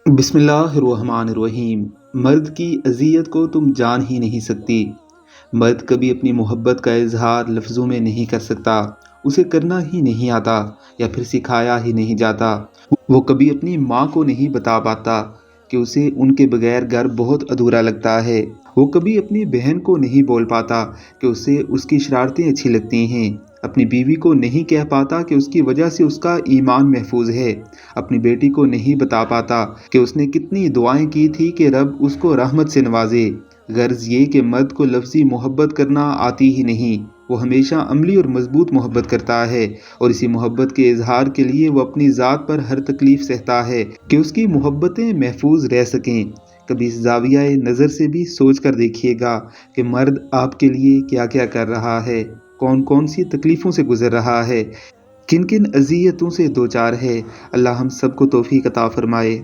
بسم اللہ الرحمن الرحیم۔ مرد کی اذیت کو تم جان ہی نہیں سکتی۔ مرد کبھی اپنی محبت کا اظہار لفظوں میں نہیں کر سکتا، اسے کرنا ہی نہیں آتا یا پھر سکھایا ہی نہیں جاتا۔ وہ کبھی اپنی ماں کو نہیں بتا پاتا کہ اسے ان کے بغیر گھر بہت ادھورا لگتا ہے۔ وہ کبھی اپنی بہن کو نہیں بول پاتا کہ اسے اس کی شرارتیں اچھی لگتی ہیں۔ اپنی بیوی کو نہیں کہہ پاتا کہ اس کی وجہ سے اس کا ایمان محفوظ ہے۔ اپنی بیٹی کو نہیں بتا پاتا کہ اس نے کتنی دعائیں کی تھی کہ رب اس کو رحمت سے نوازے۔ غرض یہ کہ مرد کو لفظی محبت کرنا آتی ہی نہیں، وہ ہمیشہ عملی اور مضبوط محبت کرتا ہے، اور اسی محبت کے اظہار کے لیے وہ اپنی ذات پر ہر تکلیف سہتا ہے کہ اس کی محبتیں محفوظ رہ سکیں۔ کبھی اس زاویہ نظر سے بھی سوچ کر دیکھیے گا کہ مرد آپ کے لیے کیا کیا کر رہا ہے، کون کون سی تکلیفوں سے گزر رہا ہے، کن کن اذیتوں سے دوچار ہے۔ اللہ ہم سب کو توفیق عطا فرمائے۔